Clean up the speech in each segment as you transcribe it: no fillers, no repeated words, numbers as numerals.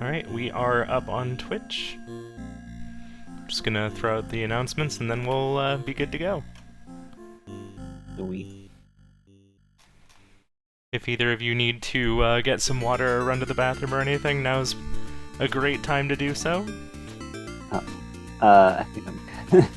Alright, we are up on Twitch. Just gonna throw out the announcements and then we'll be good to go. If either of you need to get some water or run to the bathroom or anything, now's a great time to do so. I think I'm good.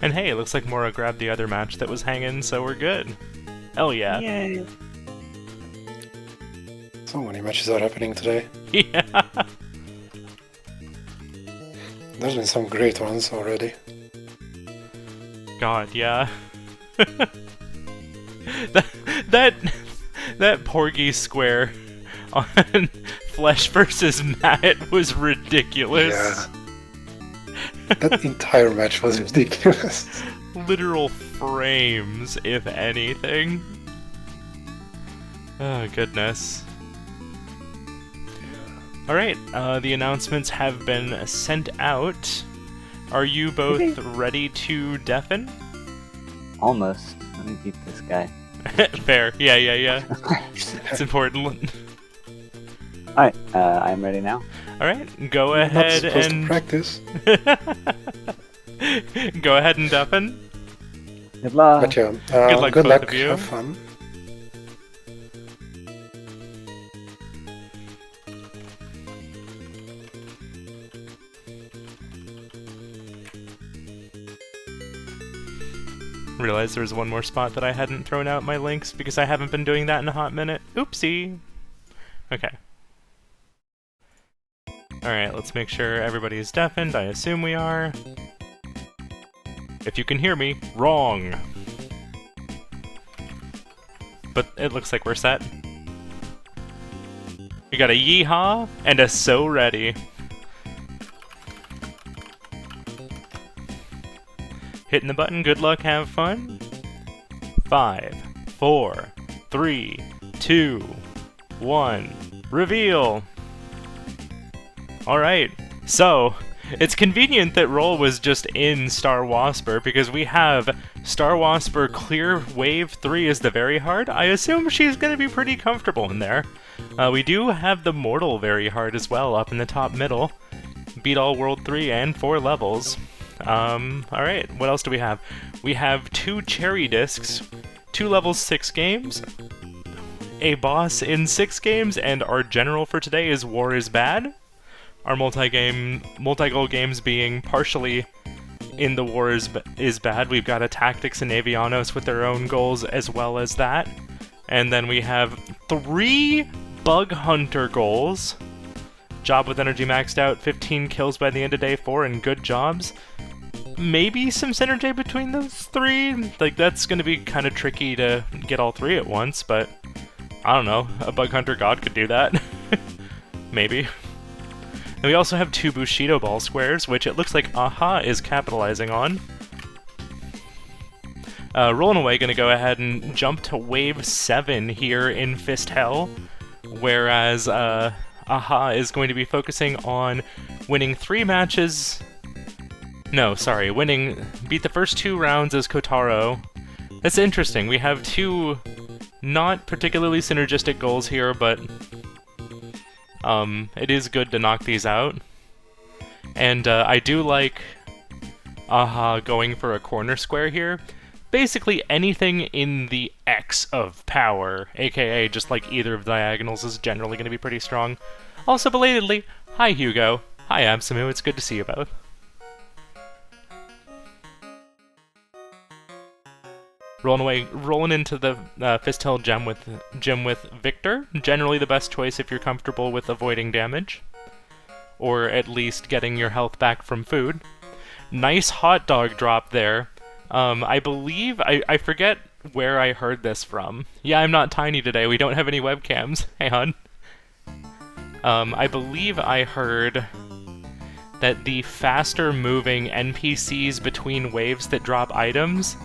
And hey, it looks like Mora grabbed the other match that was hanging, so we're good. Hell yeah. Yay! So many matches are happening today. Yeah. There's been some great ones already. God, yeah. that Porgy square on Flesh versus Matt was ridiculous. Yeah. That entire match was ridiculous. Literal frames, if anything. Oh, goodness. Alright, the announcements have been sent out. Are you both ready to deafen? Almost. Let me beat this guy. Fair. Yeah. It's important. Alright, I'm ready now. Alright, go You're not ahead supposed and... to practice. Go ahead and deafen. Good luck! But yeah, Good luck, both of you. Have fun. Realized there was one more spot that I hadn't thrown out my links because I haven't been doing that in a hot minute. Oopsie! Okay. Alright, let's make sure everybody's deafened. I assume we are. If you can hear me, wrong! But it looks like we're set. We got a yeehaw and a so ready. Hitting the button, good luck, have fun. 5, 4, 3, 2, 1, reveal! Alright, so, it's convenient that Roll was just in Star Wasper, because we have Star Wasper Clear Wave 3 is the very hard. I assume she's gonna be pretty comfortable in there. We do have the Mortal very hard as well, up in the top middle. Beat all World 3 and 4 levels. Alright, what else do we have? We have 2 Cherry Discs, 2 levels 6 games, a boss in 6 games, and our general for today is War is Bad. Our multi-goal games being partially in the War is Bad. We've got a Tactics and Avianos with their own goals as well as that. And then we have 3 Bug Hunter goals. Job with energy maxed out, 15 kills by the end of day 4, and good jobs. Maybe some synergy between those 3? Like, that's gonna be kind of tricky to get all 3 at once, but I don't know, a Bug Hunter god could do that. Maybe. And we also have 2 Bushido Ball squares, which it looks like Aha is capitalizing on. Rollnaway gonna go ahead and jump to Wave 7 here in Fist Hell, whereas Aha is going to be focusing on winning 3 matches... No, sorry, beat the first 2 rounds as Kotaro. That's interesting, we have 2 not particularly synergistic goals here, but it is good to knock these out. And I do like Aha going for a corner square here. Basically anything in the X of power, aka just like either of the diagonals, is generally going to be pretty strong. Also belatedly, hi Hugo, hi Absamu, it's good to see you both. Rolling into the Fist Hill gym with Victor. Generally the best choice if you're comfortable with avoiding damage. Or at least getting your health back from food. Nice hot dog drop there. I believe, I forget where I heard this from. Yeah, I'm not tiny today, we don't have any webcams. Hey hon. I believe I heard that the faster moving NPCs between waves that drop items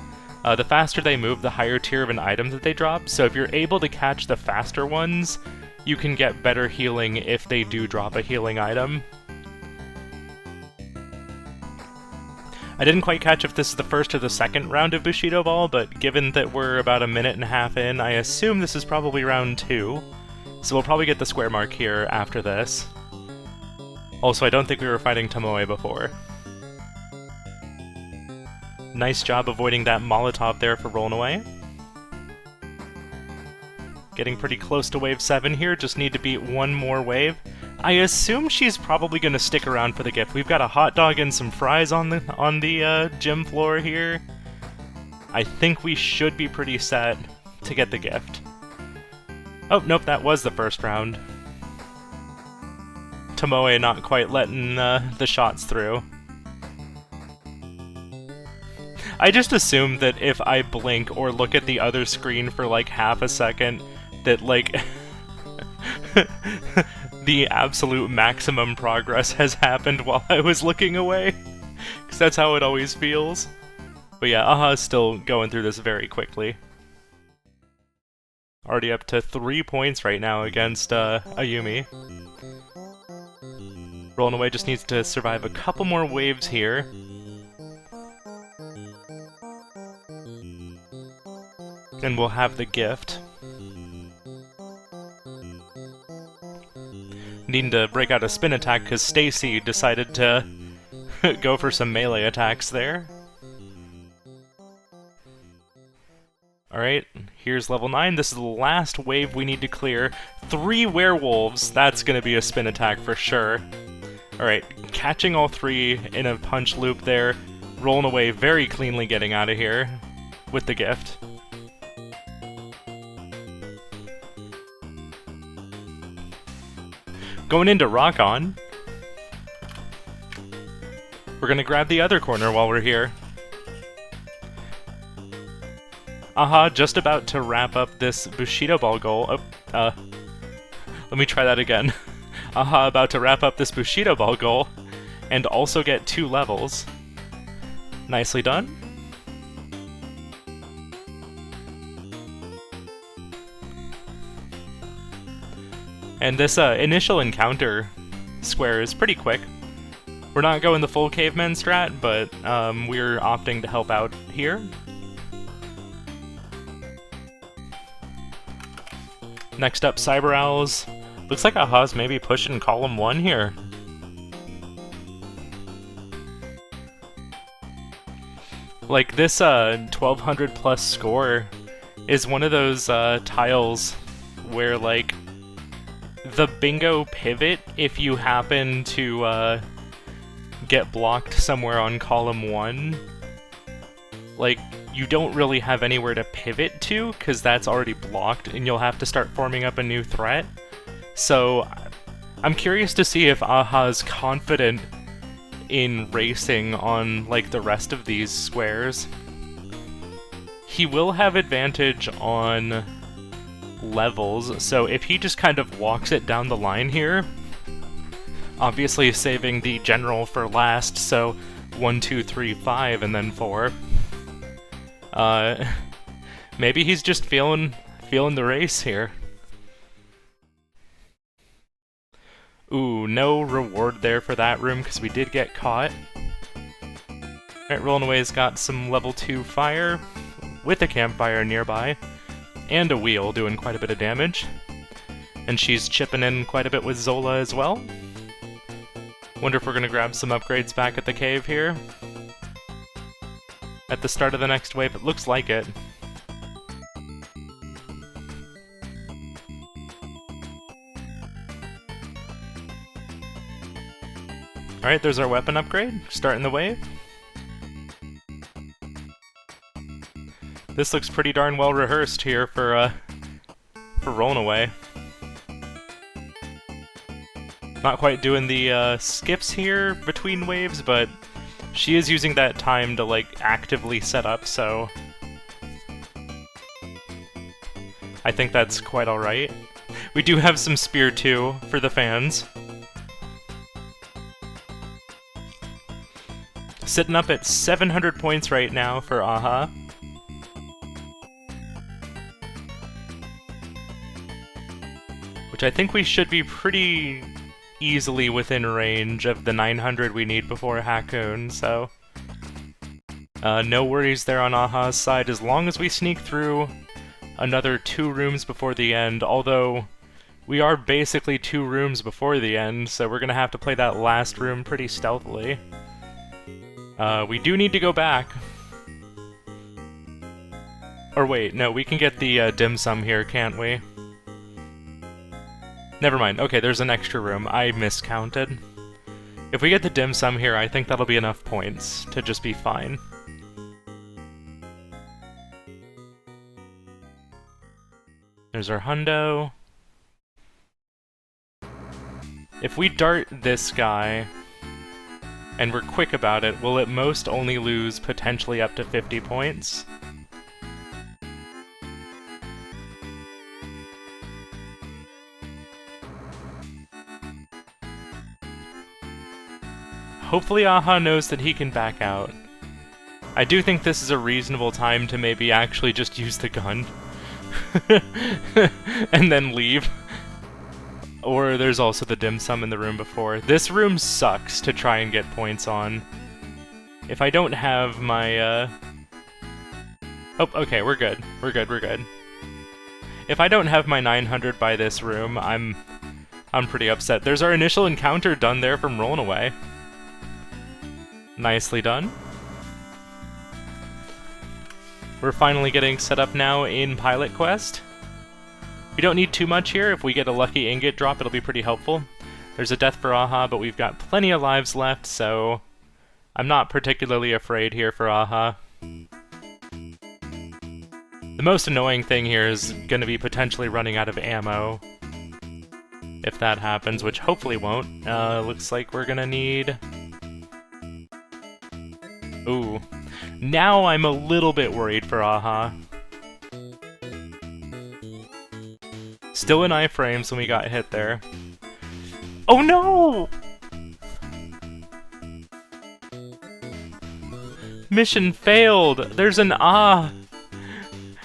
The faster they move, the higher tier of an item that they drop, so if you're able to catch the faster ones, you can get better healing if they do drop a healing item. I didn't quite catch if this is the first or the second round of Bushido Ball, but given that we're about a minute and a half in, I assume this is probably round 2. So we'll probably get the square mark here after this. Also, I don't think we were fighting Tomoe before. Nice job avoiding that Molotov there for Rollnaway. Getting pretty close to wave 7 here, just need to beat one more wave. I assume she's probably going to stick around for the gift. We've got a hot dog and some fries on the gym floor here. I think we should be pretty set to get the gift. Oh, nope, that was the first round. Tomoe not quite letting the shots through. I just assume that if I blink or look at the other screen for like half a second, that like the absolute maximum progress has happened while I was looking away. Because that's how it always feels. But yeah, Aha's still going through this very quickly. Already up to 3 points right now against Ayumi. Rollnaway just needs to survive a couple more waves here. And we'll have the gift. Needing to break out a spin attack because Stacy decided to go for some melee attacks there. Alright, here's level 9. This is the last wave we need to clear. 3 werewolves, that's gonna be a spin attack for sure. Alright, catching all 3 in a punch loop there. Rollnaway very cleanly getting out of here with the gift. Going into Rock On. We're gonna grab the other corner while we're here. Aha, just about to wrap up this Bushido Ball goal. Oh, let me try that again. Aha, about to wrap up this Bushido Ball goal, and also get 2 levels. Nicely done. And this initial encounter square is pretty quick. We're not going the full caveman strat, but we're opting to help out here. Next up, Cyber Owls. Looks like Aha's maybe pushing column 1 here. Like, this 1200 plus score is one of those tiles where, like, the bingo pivot, if you happen to get blocked somewhere on column 1, like, you don't really have anywhere to pivot to, because that's already blocked, and you'll have to start forming up a new threat. So, I'm curious to see if Aha's confident in racing on, like, the rest of these squares. He will have advantage on levels, so if he just kind of walks it down the line here, obviously saving the general for last, so 1, 2, 3, 5, and then 4. Maybe he's just feeling the race here. Ooh, no reward there for that room, because we did get caught. Alright, Rollnaway's got some level 2 fire, with a campfire nearby, and a wheel doing quite a bit of damage. And she's chipping in quite a bit with Zola as well. Wonder if we're gonna grab some upgrades back at the cave here. At the start of the next wave, it looks like it. Alright, there's our weapon upgrade, starting the wave. This looks pretty darn well rehearsed here for Rollnaway. Not quite doing the skips here between waves, but she is using that time to, like, actively set up, so I think that's quite alright. We do have some spear too, for the fans. Sitting up at 700 points right now for Aha. which I think we should be pretty easily within range of the 900 we need before Hakoon, so... no worries there on Aha's side, as long as we sneak through another 2 rooms before the end, although we are basically 2 rooms before the end, so we're gonna have to play that last room pretty stealthily. We do need to go back. Or wait, no, we can get the dim sum here, can't we? Never mind, okay, there's an extra room. I miscounted. If we get the dim sum here, I think that'll be enough points to just be fine. There's our hundo. If we dart this guy, and we're quick about it, we'll at most only lose potentially up to 50 points. Hopefully Aha knows that he can back out. I do think this is a reasonable time to maybe actually just use the gun. And then leave. Or there's also the dim sum in the room before. This room sucks to try and get points on. If I don't have my, Oh, okay, we're good. We're good, we're good. If I don't have my 900 by this room, I'm pretty upset. There's our initial encounter done there from Rollnaway. Nicely done. We're finally getting set up now in Pilot Quest. We don't need too much here. If we get a lucky ingot drop, it'll be pretty helpful. There's a death for Aha, but we've got plenty of lives left, so I'm not particularly afraid here for Aha. The most annoying thing here is going to be potentially running out of ammo. If that happens, which hopefully won't. Looks like we're gonna need... Ooh. Now I'm a little bit worried for Aha. Still in iframes when we got hit there. Oh no! Mission failed! There's an ah!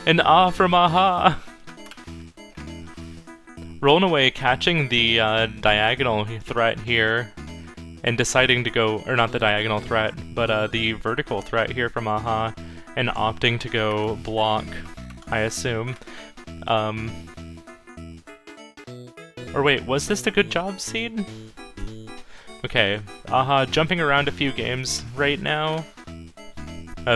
An ah from Aha! Rollnaway catching the diagonal threat here and deciding to go, or not the diagonal threat, but the vertical threat here from Aha, and opting to go block, I assume. Or wait, was this the good job seed? Okay, Aha jumping around a few games right now.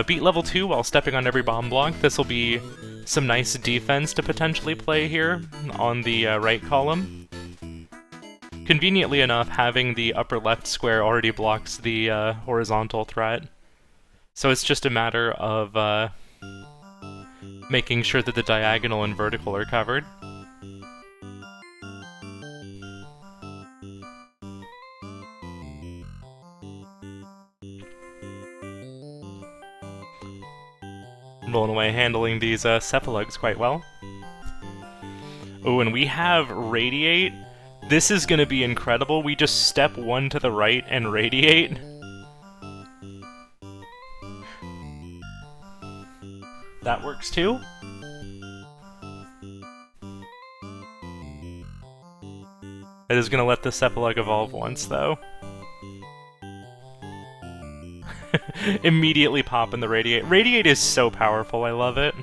Beat level 2 while stepping on every bomb block. This will be some nice defense to potentially play here on the right column. Conveniently enough, having the upper left square already blocks the horizontal threat. So it's just a matter of making sure that the diagonal and vertical are covered. Rollnaway handling these cephalogs quite well. Oh, and we have Radiate. This is going to be incredible. We just step 1 to the right and Radiate. That works too. It is going to let the cephalog evolve once, though. Immediately pop in the Radiate. Radiate is so powerful, I love it.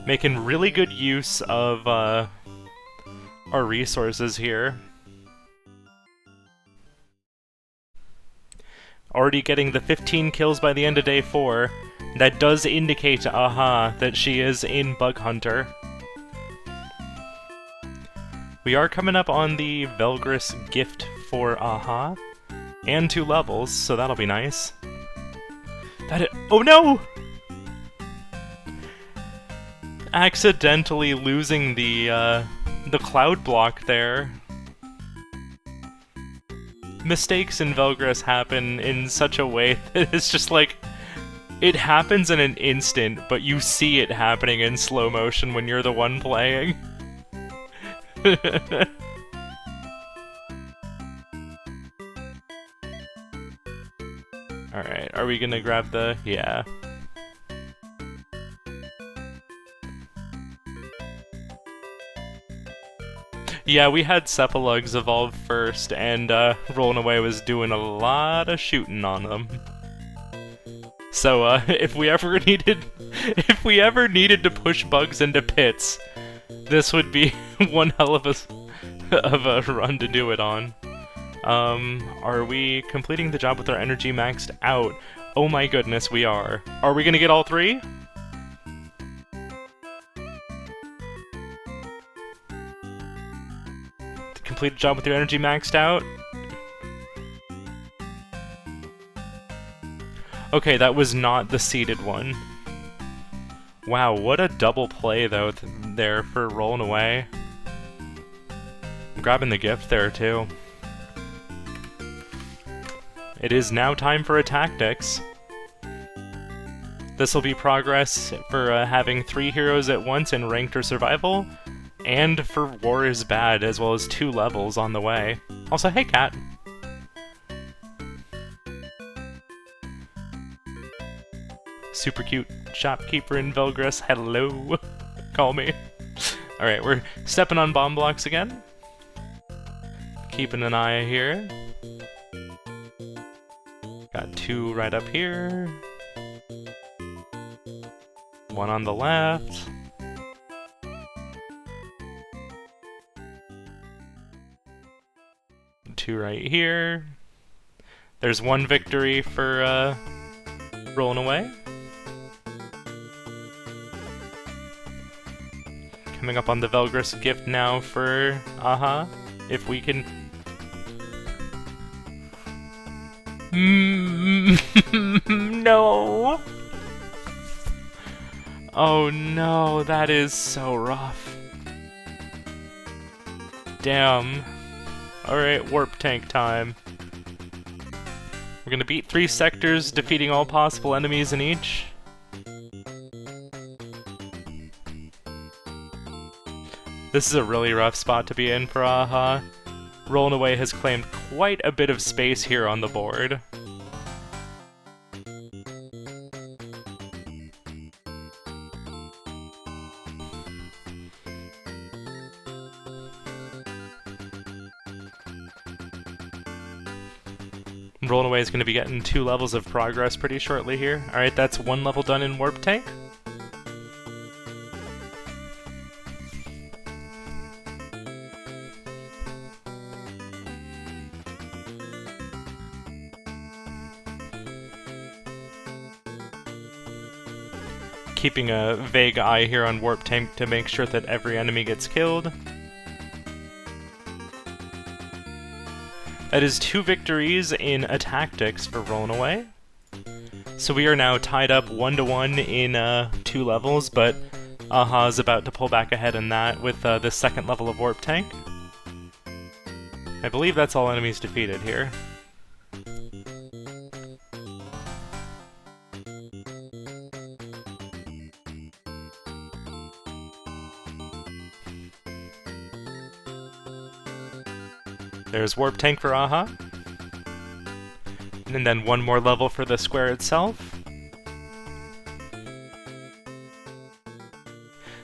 Making really good use of our resources here. Already getting the 15 kills by the end of day 4. That does indicate to Aha that she is in Bug Hunter. We are coming up on the Velgris gift for Aha, and 2 levels, so that'll be nice. Oh no! Accidentally losing the cloud block there. Mistakes in Velgris happen in such a way that it's just like, it happens in an instant, but you see it happening in slow motion when you're the one playing. Alright, are we gonna grab the... yeah. Yeah, we had Cephalogs evolve first, and Rollnaway was doing a lot of shooting on them. So if we ever needed to push bugs into pits, this would be one hell of a run to do it on. Are we completing the job with our energy maxed out? Oh my goodness, we are. Are we gonna get all three? Complete the job with your energy maxed out? Okay, that was not the seeded one. Wow, what a double play though there for Rollnaway. I'm grabbing the gift there too. It is now time for a tactics. This will be progress for having 3 heroes at once in ranked or survival, and for War is Bad, as well as 2 levels on the way. Also, hey cat! Super cute shopkeeper in Velgris, hello! Call me. Alright, we're stepping on bomb blocks again. Keeping an eye here. Got 2 right up here. 1 on the left. Two right here. There's 1 victory for Rollnaway. Coming up on the Velgris gift now for Aha. If we can. No. Oh no, that is so rough. Damn. Alright, warp tank time. We're gonna beat 3 sectors, defeating all possible enemies in each. This is a really rough spot to be in for Aha. Rollnaway has claimed quite a bit of space here on the board. Rollnaway is going to be getting 2 levels of progress pretty shortly here. Alright, that's 1 level done in Warp Tank. Keeping a vague eye here on Warp Tank to make sure that every enemy gets killed. That is 2 victories in a tactics for Rollnaway. So we are now tied up 1-1 in 2 levels, but Aha is about to pull back ahead in that with the 2nd level of Warp Tank. I believe that's all enemies defeated here. There's Warp Tank for Aha. And then 1 more level for the square itself.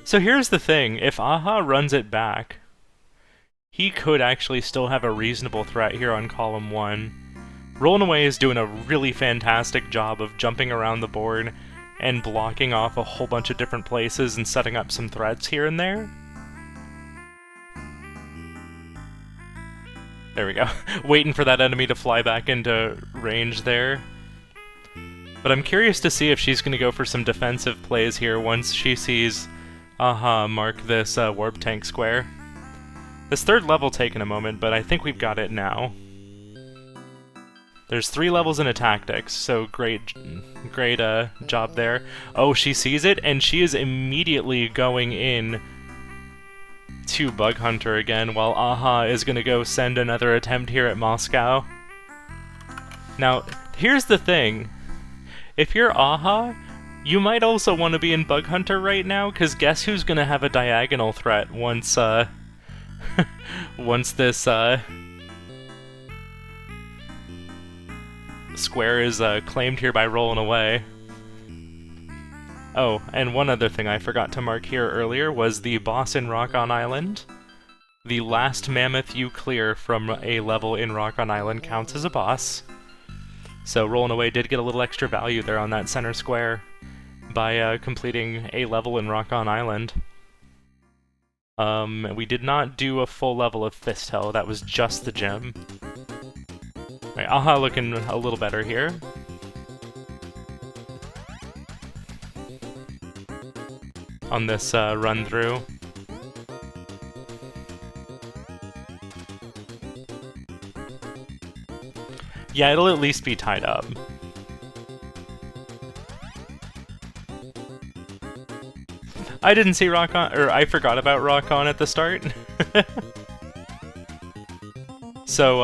So here's the thing, if Aha runs it back, he could actually still have a reasonable threat here on column 1. Rollnaway is doing a really fantastic job of jumping around the board and blocking off a whole bunch of different places and setting up some threats here and there. There we go. Waiting for that enemy to fly back into range there. But I'm curious to see if she's going to go for some defensive plays here once she sees Aha mark this Warp Tank square. This 3rd level taking a moment, but I think we've got it now. There's 3 levels in a tactics, so great job there. Oh, she sees it, and she is immediately going in to Bug Hunter again, while Aha is gonna go send another attempt here at Moscow. Now, here's the thing. If you're Aha, you might also want to be in Bug Hunter right now, because guess who's gonna have a diagonal threat once, once this, square is, claimed here by Rollnaway. Oh, and one other thing I forgot to mark here earlier was the boss in Rock on Island. the last mammoth you clear from a level in Rock on Island counts as a boss. So Rollnaway did get a little extra value there on that center square by completing a level in Rock on Island. We did not do a full level of Fist Hill, that was just the gym. Alright, Aha looking a little better here. On this run through. Yeah, it'll at least be tied up. I didn't see Rock On, or I forgot about Rock On at the start. So,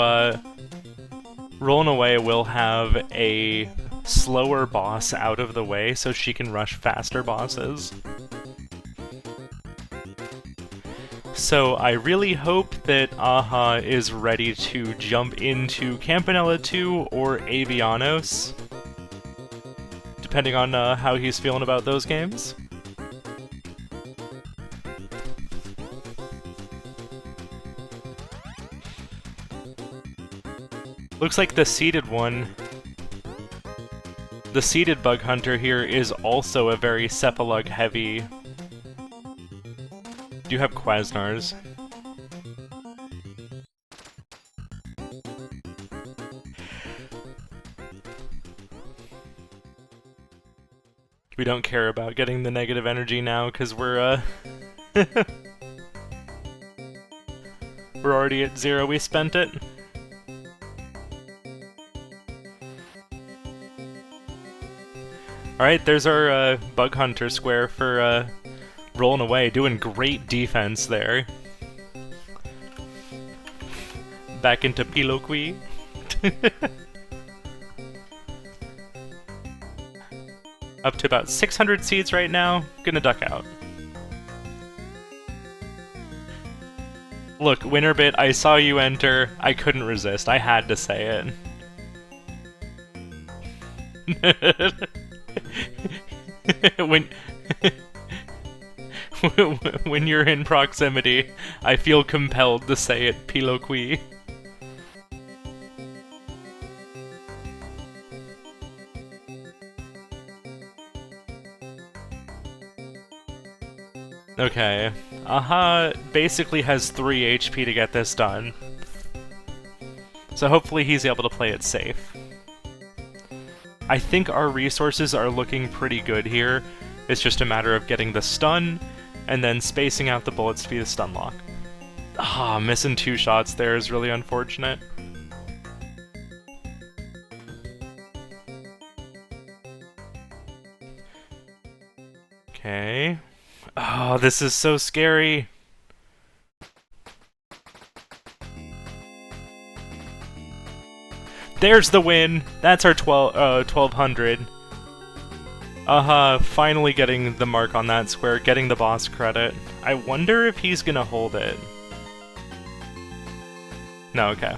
Rollnaway will have a slower boss out of the way so she can rush faster bosses. So I really hope that Aha is ready to jump into Campanella 2 or Avianos, depending on how he's feeling about those games. Looks like the seeded one, the seeded bug hunter here is also a very Cephalug heavy. Do have Quasnars. We don't care about getting the negative energy now because we're we're already at 0, we spent it. Alright, there's our Bug Hunter square for Rollnaway, doing great defense there. Back into Piloqui. Up to about 600 seeds right now, gonna duck out. Look, Winterbit, I saw you enter, I couldn't resist, I had to say it. When you're in proximity, I feel compelled to say it, Piloqui. Okay, Aha basically has 3 HP to get this done. So hopefully he's able to play it safe. I think our resources are looking pretty good here. It's just a matter of getting the stun, and then spacing out the bullets to be the stun lock. Ah, missing 2 shots there is really unfortunate. Okay. Oh, this is so scary. There's the win! That's our 1200. Finally getting the mark on that square, getting the boss credit. I wonder if he's gonna hold it. No, okay.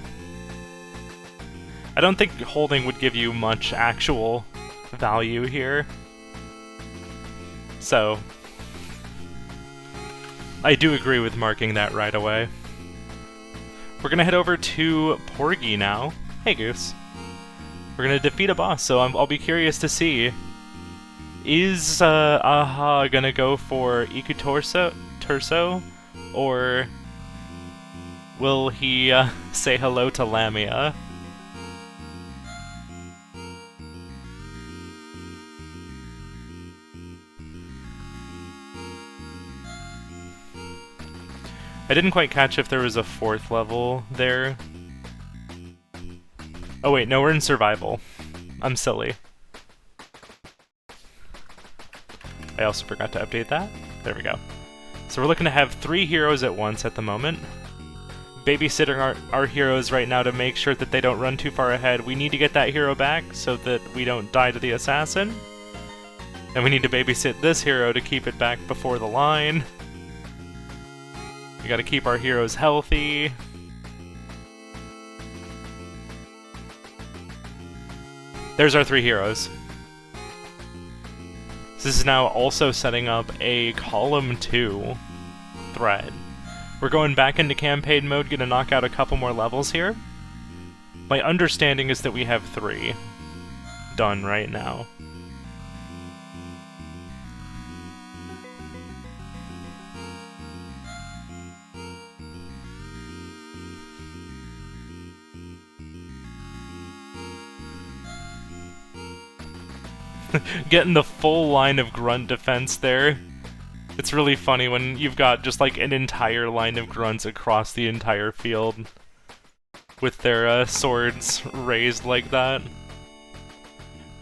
I don't think holding would give you much actual value here. So, I do agree with marking that right away. We're gonna head over to Porgy now. Hey, Goose. We're gonna defeat a boss, so I'll be curious to see. Is Aha gonna go for Torso, or will he say hello to Lamia? I didn't quite catch if there was a 4th level there. Oh wait, no, we're in survival. I'm silly. I also forgot to update that. There we go. So we're looking to have 3 heroes at once at the moment. Babysitting our heroes right now to make sure that they don't run too far ahead. We need to get that hero back so that we don't die to the assassin. And we need to babysit this hero to keep it back before the line. We gotta keep our heroes healthy. There's our 3 heroes. This is now also setting up a column 2 thread. We're going back into campaign mode, gonna knock out a couple more levels here. My understanding is that we have 3 done right now. Getting the full line of grunt defense there. It's really funny when you've got just like an entire line of grunts across the entire field with their swords raised like that.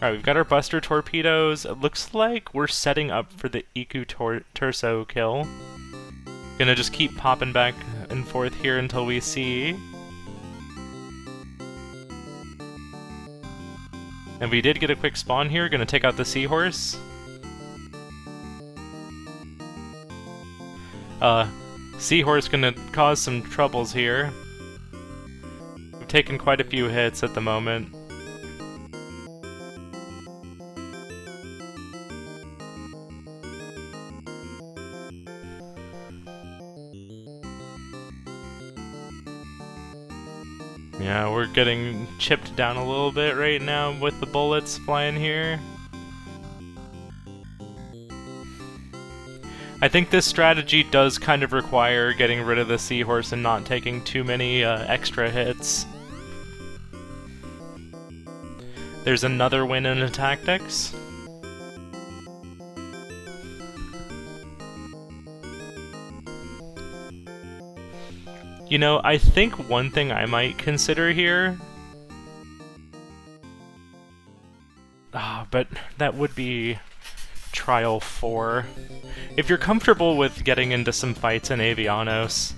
Alright, we've got our Buster Torpedoes. It looks like we're setting up for the Torso kill. Gonna just keep popping back and forth here until we see. And we did get a quick spawn here, gonna take out the Seahorse. Seahorse gonna cause some troubles here. We've taken quite a few hits at the moment. Yeah, we're getting chipped down a little bit right now with the bullets flying here. I think this strategy does kind of require getting rid of the Seahorse and not taking too many extra hits. There's another win in the tactics. You know, I think one thing I might consider here... but that would be Trial 4. If you're comfortable with getting into some fights in Avianos,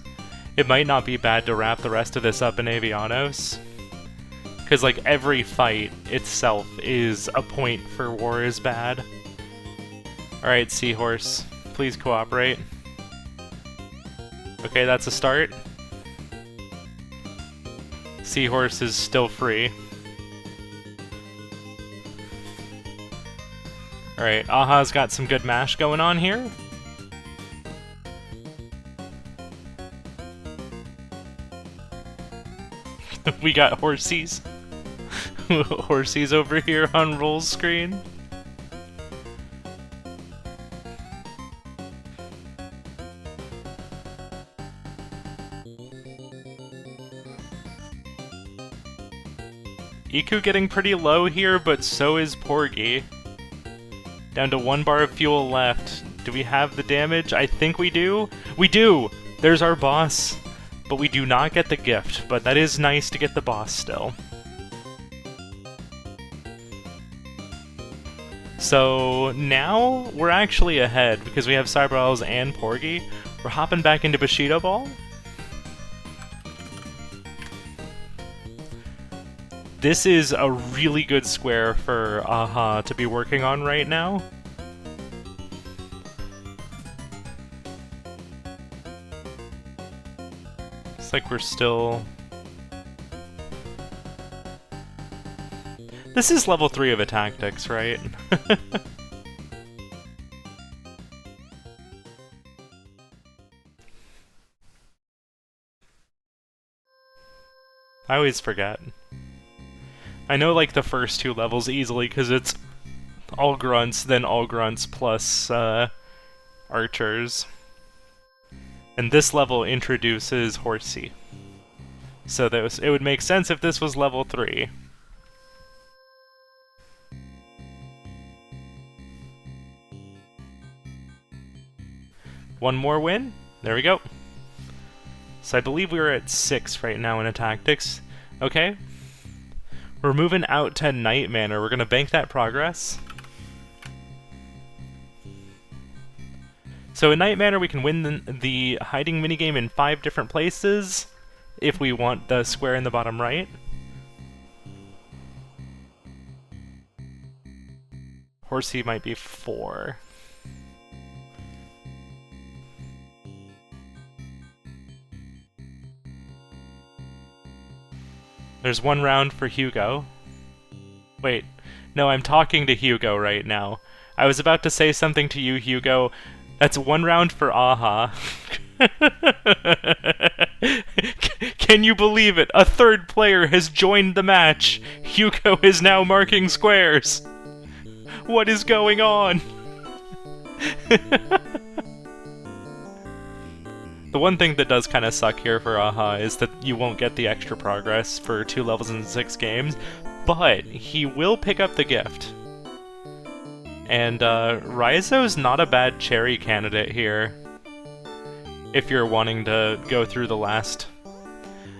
it might not be bad to wrap the rest of this up in Avianos. Because, like, every fight itself is a point for war is bad. Alright, Seahorse, please cooperate. Okay, that's a start. Seahorse is still free. Alright, Aha's got some good mash going on here. We got Horsies. Horsies over here on Roll's screen. Iku getting pretty low here, but so is Porgy. Down to 1 bar of fuel left. Do we have the damage? I think we do. We do! There's our boss. But we do not get the gift, but that is nice to get the boss still. So now we're actually ahead because we have Cyberelves and Porgy. We're hopping back into Bushido Ball. This is a really good square for Aha to be working on right now. It's like we're still... This is level 3 of a tactics, right? I always forget. I know, like, the first 2 levels easily, because it's all grunts, then all grunts plus archers. And this level introduces Horsey. So it would make sense if this was level 3. One more win. There we go. So I believe we were at 6 right now in a tactics. Okay. We're moving out to Night Manor. We're going to bank that progress. So in Night Manor, we can win the hiding minigame in 5 different places, if we want the square in the bottom right. Horsey might be 4. There's 1 round for Hugo. Wait, no, I'm talking to Hugo right now. I was about to say something to you, Hugo. That's 1 round for Aha. Can you believe it? A third player has joined the match. Hugo is now marking squares. What is going on? The one thing that does kind of suck here for Aha is that you won't get the extra progress for 2 levels in 6 games, but he will pick up the gift. And Raizo's not a bad cherry candidate here, if you're wanting to go through the last...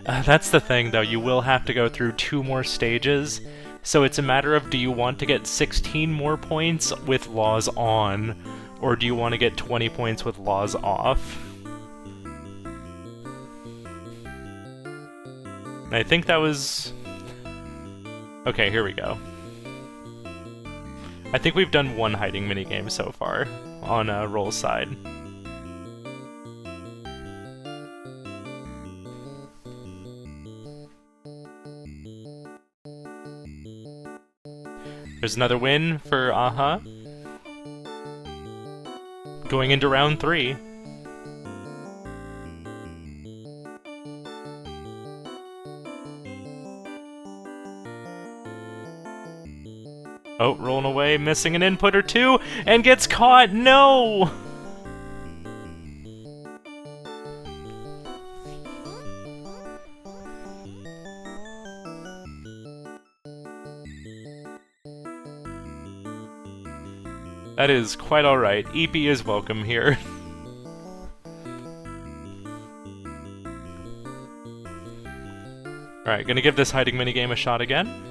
that's the thing, though, you will have to go through 2 more stages, so it's a matter of do you want to get 16 more points with laws on, or do you want to get 20 points with laws off? I think that was... Okay, here we go. I think we've done 1 hiding minigame so far, on Roll's side. There's another win for Aha. Going into round 3. Oh, Rollnaway, missing an input or 2, and gets caught! No! That is quite alright. EP is welcome here. Alright, gonna give this hiding minigame a shot again.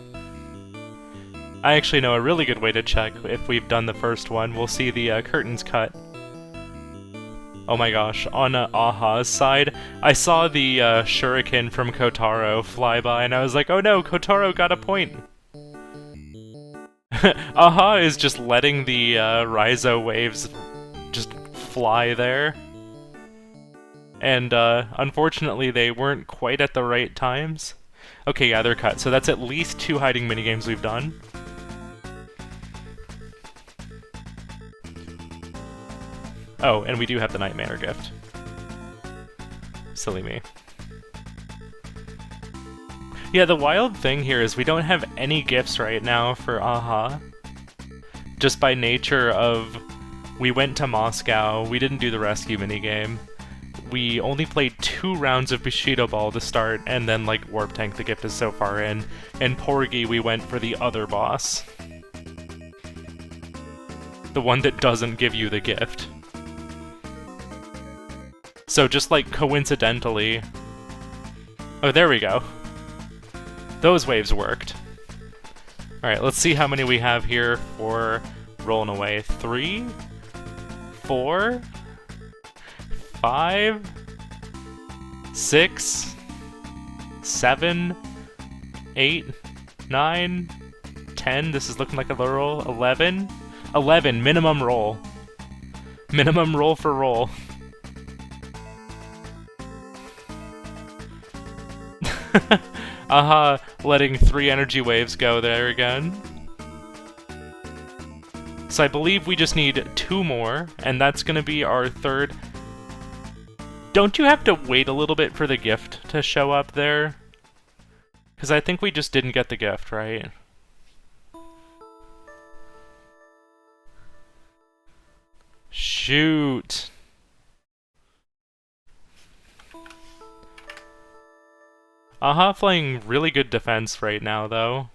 I actually know a really good way to check if we've done the first one. We'll see the curtains cut. Oh my gosh, on Aha's side, I saw the shuriken from Kotaro fly by, and I was like, oh no, Kotaro got a point! Aha is just letting the Raizo waves just fly there. And unfortunately, they weren't quite at the right times. Okay, yeah, they're cut. So that's at least 2 hiding minigames we've done. Oh, and we do have the Nightmare gift. Silly me. Yeah, the wild thing here is we don't have any gifts right now for Aha. Just by nature of... We went to Moscow, we didn't do the rescue minigame. We only played 2 rounds of Bushido Ball to start, and then, like, Warp Tank the gift is so far in. And Porgy, we went for the other boss. The one that doesn't give you the gift. So just, like, coincidentally... Oh, there we go. Those waves worked. Alright, let's see how many we have here for Rollnaway. 3, 4, 5, 6, 7, 8, 9, 10. This is looking like a low roll. 11. 11, minimum roll. Minimum roll for roll. Aha, letting 3 energy waves go there again. So I believe we just need 2 more, and that's gonna be our 3rd. Don't you have to wait a little bit for the gift to show up there? Because I think we just didn't get the gift, right? Shoot. Aha playing really good defense right now, though.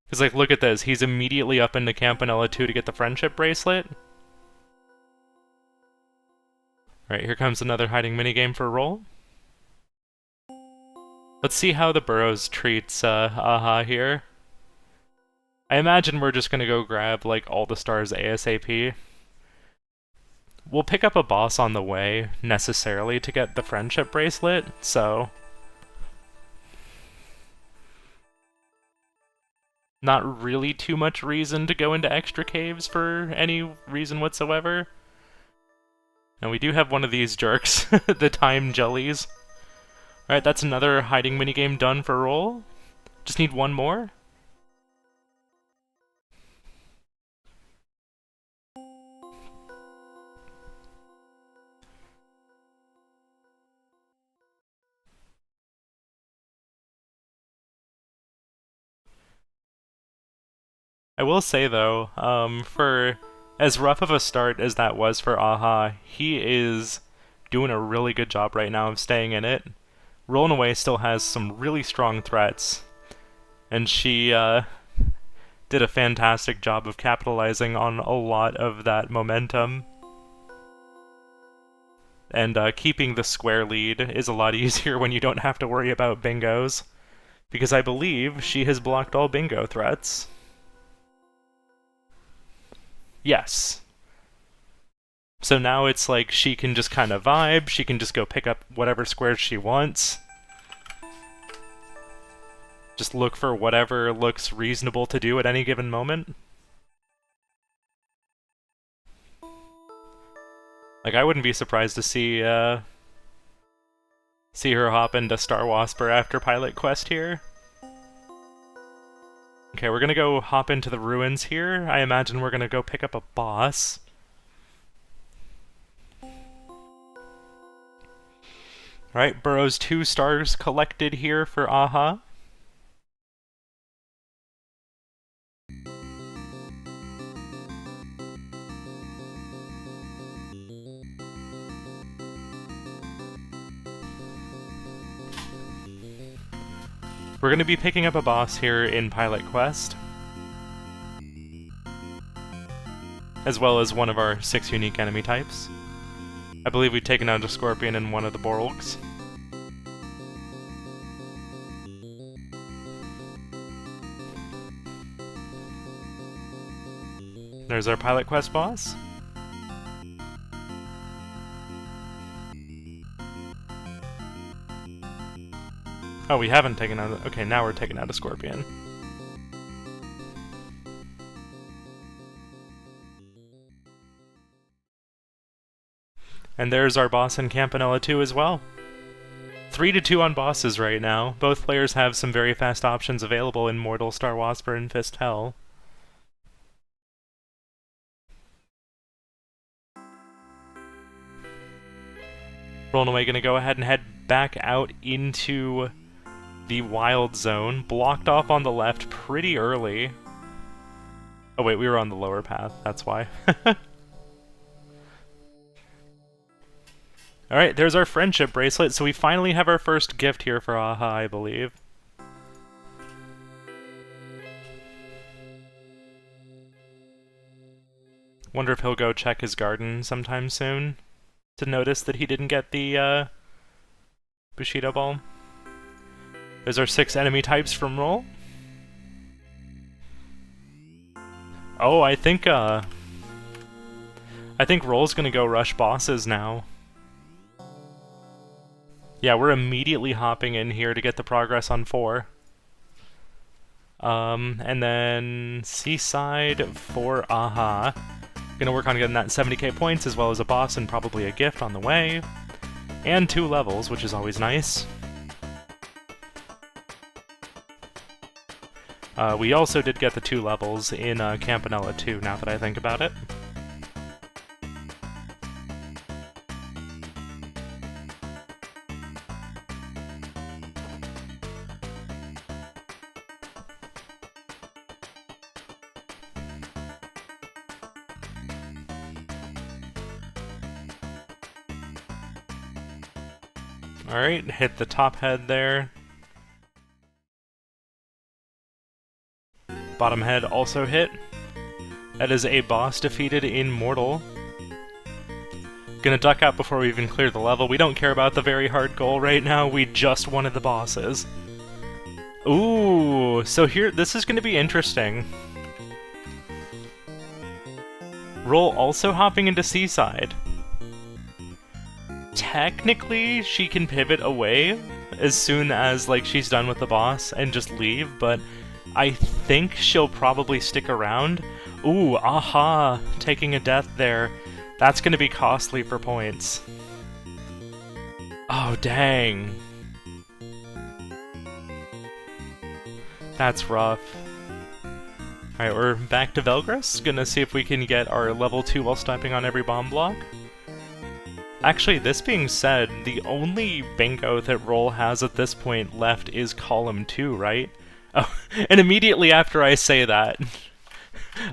Because, like, look at this. He's immediately up into Campanella 2 to get the friendship bracelet. Alright, here comes another hiding minigame for Roll. Let's see how the Burrows treats Aha here. I imagine we're just gonna go grab, like, all the stars ASAP. We'll pick up a boss on the way, necessarily, to get the friendship bracelet, so... Not really too much reason to go into extra caves for any reason whatsoever. Now we do have one of these jerks, the time jellies. Alright, that's another hiding minigame done for Roll. Just need 1 more. I will say though, for as rough of a start as that was for Aha, he is doing a really good job right now of staying in it. Rollnaway still has some really strong threats, and she did a fantastic job of capitalizing on a lot of that momentum. And keeping the square lead is a lot easier when you don't have to worry about bingos, because I believe she has blocked all bingo threats. Yes. So now it's like she can just kind of vibe, she can just go pick up whatever squares she wants. Just look for whatever looks reasonable to do at any given moment. Like, I wouldn't be surprised to see her hop into Star Wasper after Pilot Quest here. Okay, we're gonna go hop into the ruins here. I imagine we're gonna go pick up a boss. Alright, Burrow's 2 stars collected here for Aha. We're going to be picking up a boss here in Pilot Quest, as well as one of our 6 unique enemy types. I believe we've taken out a Scorpion and one of the Borgs. There's our Pilot Quest boss. Oh, we haven't taken out... Okay, now we're taking out a Scorpion. And there's our boss in Campanella 2 as well. 3-2 on bosses right now. Both players have some very fast options available in Mortal, Star Wasper, and Fist Hell. Rollnaway gonna go ahead and head back out into the Wild Zone, blocked off on the left pretty early. Oh wait, we were on the lower path, that's why. Alright, there's our friendship bracelet, so we finally have our first gift here for Aha, I believe. Wonder if he'll go check his garden sometime soon to notice that he didn't get the Bushido Ball. There's our 6 enemy types from Roll. Oh, I think Roll's gonna go rush bosses now. Yeah, we're immediately hopping in here to get the progress on 4. And then Seaside for Aha. Gonna work on getting that 70k points as well as a boss and probably a gift on the way. And 2 levels, which is always nice. We also did get the 2 levels in Campanella 2, now that I think about it. Alright, hit the top head there. Bottom head also hit. That is a boss defeated in Mortal. Gonna duck out before we even clear the level. We don't care about the very hard goal right now, we just wanted the bosses. Ooh, so here, this is gonna be interesting. Roll also hopping into Seaside. Technically, she can pivot away as soon as, like, she's done with the boss and just leave, but I think she'll probably stick around. Ooh, Aha! Taking a death there. That's gonna be costly for points. Oh, dang. That's rough. Alright, we're back to Velgris. Gonna see if we can get our level 2 while stepping on every bomb block. Actually, this being said, the only bingo that Roll has at this point left is column 2, right? Oh, and immediately after I say that,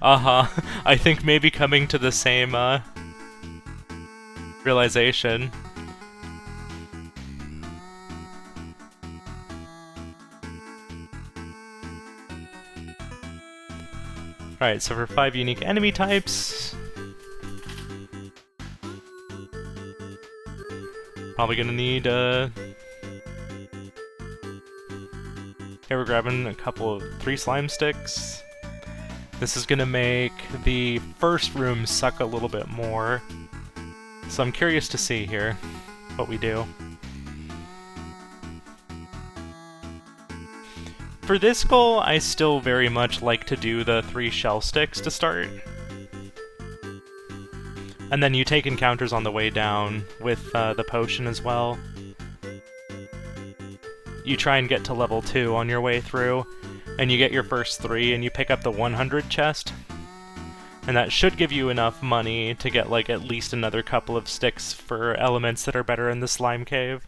Uh-huh. I think maybe coming to the same, realization. Alright, so for 5 unique enemy types... Probably gonna need, Here we're grabbing a couple of 3 slime sticks. This is gonna make the first room suck a little bit more. So I'm curious to see here what we do. For this goal, I still very much like to do the 3 shell sticks to start. And then you take encounters on the way down with the potion as well. You try and get to level 2 on your way through, and you get your first 3, and you pick up the 100 chest. And that should give you enough money to get like at least another couple of sticks for elements that are better in the slime cave.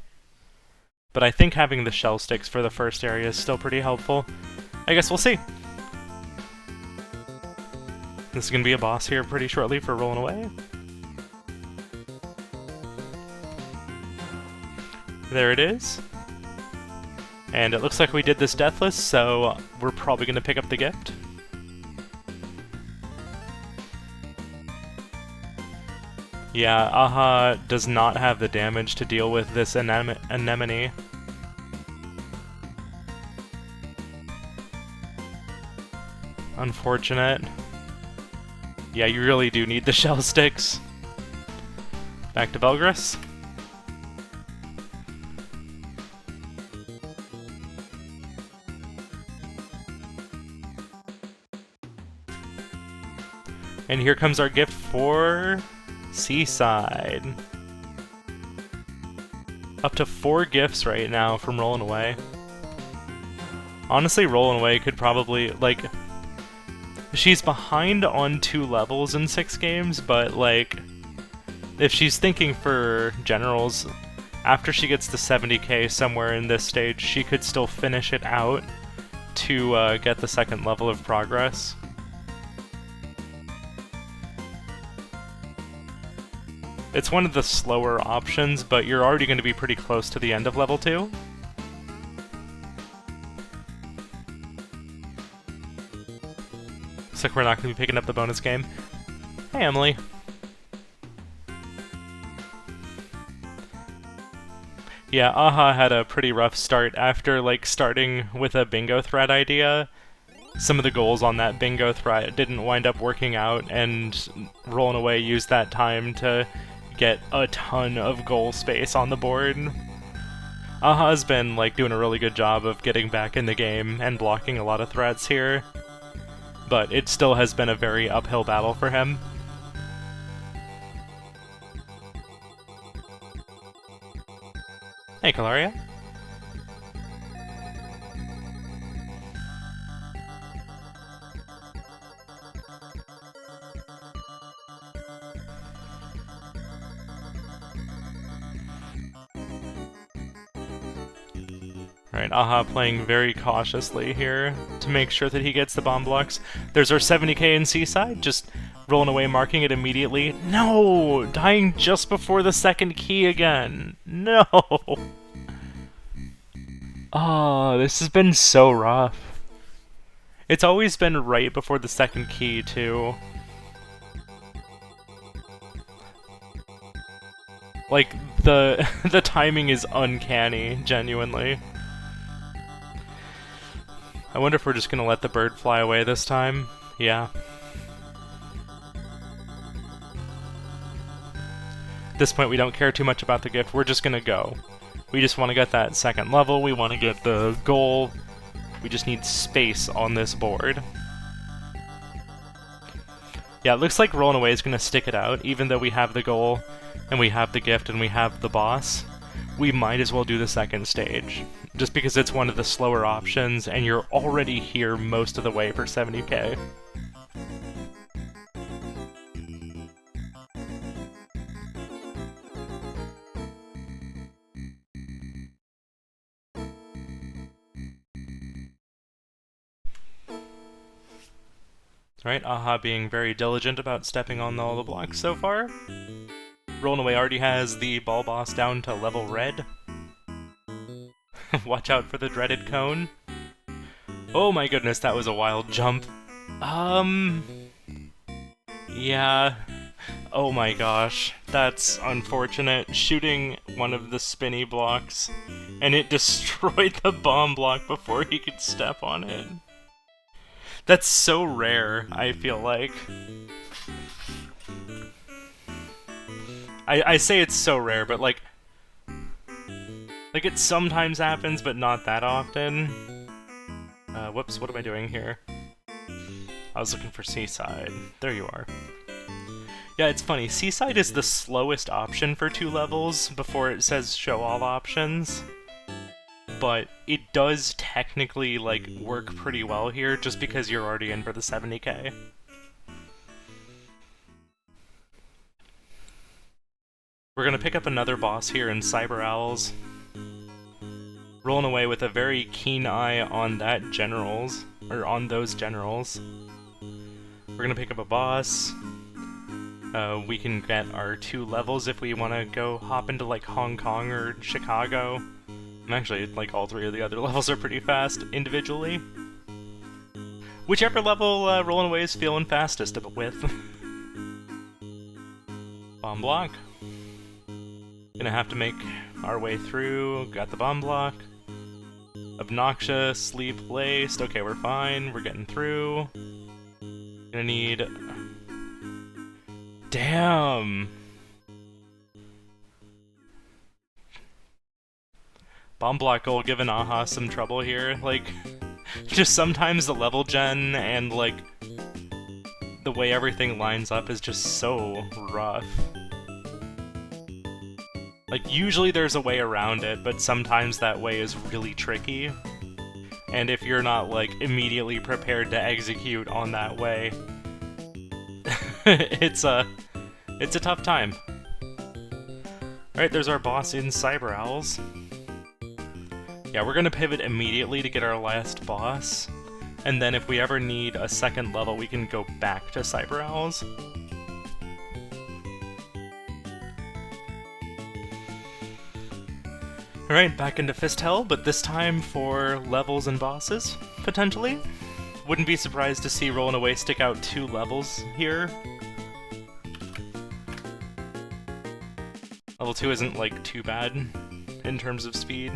But I think having the shell sticks for the first area is still pretty helpful. I guess we'll see. This is gonna be a boss here pretty shortly for Rollnaway. There it is. And it looks like we did this deathless, so we're probably gonna pick up the gift. Yeah, Aha does not have the damage to deal with this anemone. Unfortunate. Yeah, you really do need the shell sticks. Back to Belgris. And here comes our gift for Seaside. Up to 4 gifts right now from Rollnaway. Honestly, Rollnaway could probably, like... She's behind on 2 levels in 6 games, but, like... If she's thinking for generals, after she gets to 70k somewhere in this stage, she could still finish it out to get the 2nd level of progress. It's one of the slower options, but you're already going to be pretty close to the end of level 2. Looks like we're not going to be picking up the bonus game. Hey, Emily. Yeah, Aha had a pretty rough start after, like, starting with a bingo thread idea. Some of the goals on that bingo thread didn't wind up working out, and Rollnaway used that time to get a ton of goal space on the board. Aha's been, like, doing a really good job of getting back in the game and blocking a lot of threats here, but it still has been a very uphill battle for him. Hey, Calaria. Alright, Aha playing very cautiously here to make sure that he gets the bomb blocks. There's our 70k in Seaside, just Rollnaway marking it immediately. No! Dying just before the 2nd key again. No! Oh, this has been so rough. It's always been right before the 2nd key, too. Like, the timing is uncanny, genuinely. I wonder if we're just gonna let the bird fly away this time. Yeah. At this point, we don't care too much about the gift. We're just gonna go. We just want to get that 2nd level. We want to get the goal. We just need space on this board. Yeah, it looks like Rollnaway is gonna stick it out, even though we have the goal, and we have the gift, and we have the boss. We might as well do the 2nd stage. Just because it's one of the slower options, and you're already here most of the way for 70k. Alright, Aha being very diligent about stepping on all the blocks so far. Rollnaway already has the ball boss down to level red. Watch out for the dreaded cone. Oh my goodness, that was a wild jump. Yeah. Oh my gosh, that's unfortunate. Shooting one of the spinny blocks, and it destroyed the bomb block before he could step on it. That's so rare, I feel like. I say it's so rare, but like it sometimes happens, but not that often. Whoops, what am I doing here? I was looking for Seaside. There you are. Yeah, it's funny. Seaside is the slowest option for 2 levels before it says show all options. But it does technically, like, work pretty well here just because you're already in for the 70k. We're gonna pick up another boss here in Cyber Owls. Rollnaway with a very keen eye on that generals, or on those generals. We're gonna pick up a boss. We can get our 2 levels if we want to go hop into like Hong Kong or Chicago. And actually, like all 3 of the other levels are pretty fast individually. Whichever level Rollnaway is feeling fastest with. Bomb block. Gonna have to make our way through. Got the bomb block. Obnoxious, sleep laced. Okay, we're fine. We're getting through. Gonna need... Damn! Bomb block will give an Aha some trouble here. Like, just sometimes the level gen and, like, the way everything lines up is just so rough. Like, usually there's a way around it, but sometimes that way is really tricky. And if you're not, like, immediately prepared to execute on that way, it's a tough time. Alright, there's our boss in Cyber Owls. Yeah, we're gonna pivot immediately to get our last boss, and then if we ever need a second level, we can go back to Cyber Owls. Alright, back into Fist Hell, but this time for levels and bosses, potentially. Wouldn't be surprised to see Rollnaway stick out 2 levels here. Level 2 isn't, like, too bad in terms of speed.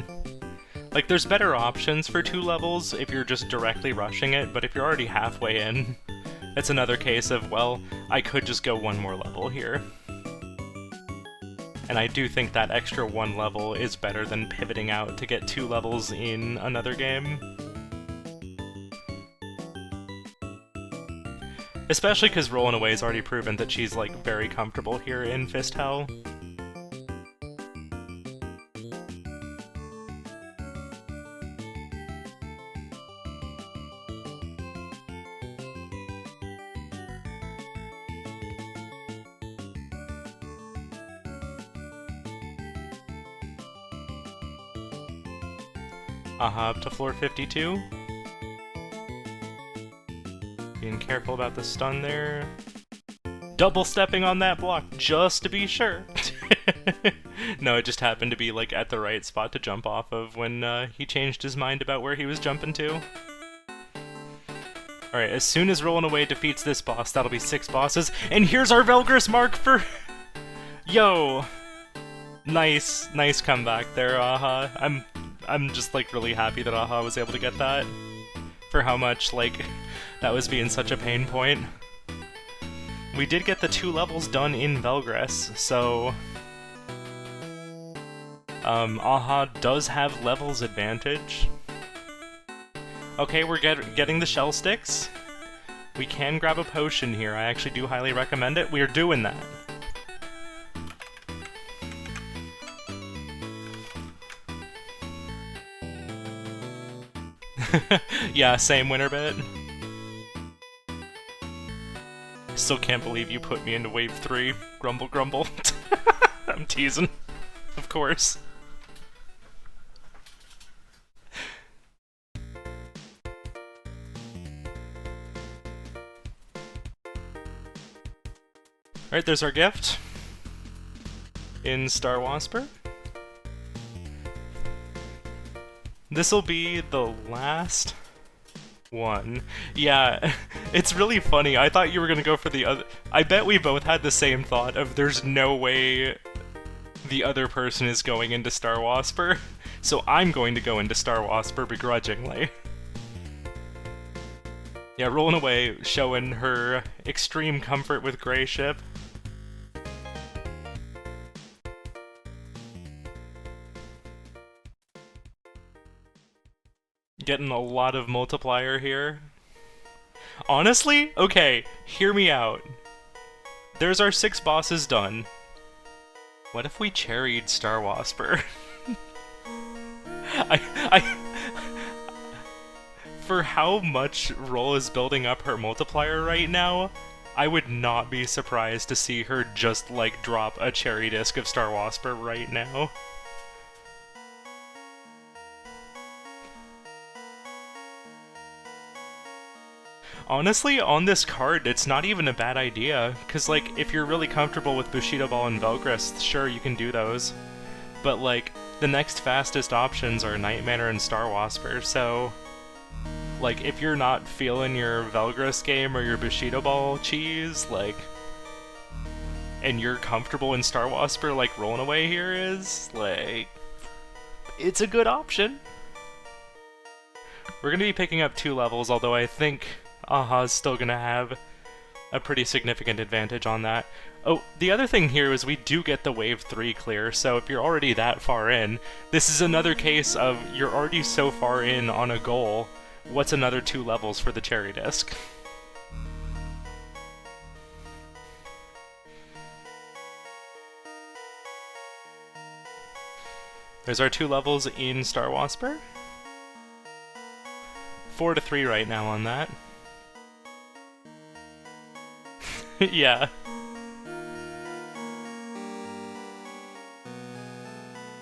Like, there's better options for 2 levels if you're just directly rushing it, but if you're already halfway in, it's another case of, well, I could just go 1 more level here. And I do think that extra 1 level is better than pivoting out to get 2 levels in another game. Especially because Rollnaway's already proven that she's, like, very comfortable here in Fist Hell. Aha, up to floor 52. Being careful about the stun there. Double stepping on that block, just to be sure. No, it just happened to be like at the right spot to jump off of when he changed his mind about where he was jumping to. Alright, as soon as Rollnaway defeats this boss, that'll be 6 bosses. And here's our Velgrus mark for... Yo! Nice comeback there, Aha. I'm just, like, really happy that Aha was able to get that. For how much, like, that was being such a pain point. We did get the 2 levels done in Velgrus, so... Aha does have levels advantage. Okay, we're getting the shell sticks. We can grab a potion here, I actually do highly recommend it. We are doing that. Yeah, same winner bit. Still can't believe you put me into wave 3. Grumble grumble. I'm teasing. Of course. Alright, there's our gift. In Star Wasper. This'll be the last one. Yeah, it's really funny. I thought you were gonna go for the other. I bet we both had the same thought of there's no way the other person is going into Star Wasper, so I'm going to go into Star Wasper begrudgingly. Yeah, Rollnaway showing her extreme comfort with Grey Ship. Getting a lot of multiplier here. Honestly? Okay, hear me out. There's our 6 bosses done. What if we cherried Star Wasper? For how much Roll is building up her multiplier right now, I would not be surprised to see her just, like, drop a cherry disc of Star Wasper right now. Honestly, on this card, it's not even a bad idea, because, like, if you're really comfortable with Bushido Ball and Velgrist, sure, you can do those. But, like, the next fastest options are Nightmare and Star Wasper, so... like, if you're not feeling your Velgrist game or your Bushido Ball cheese, like... and you're comfortable in Star Wasper like Rollnaway here is, like... it's a good option. We're gonna be picking up 2 levels, although I think Aha's still gonna have a pretty significant advantage on that. Oh, the other thing here is we do get the Wave 3 clear, so if you're already that far in, this is another case of you're already so far in on a goal, what's another 2 levels for the cherry disc? There's our 2 levels in Star Wasper. 4 to 3 right now on that. Yeah.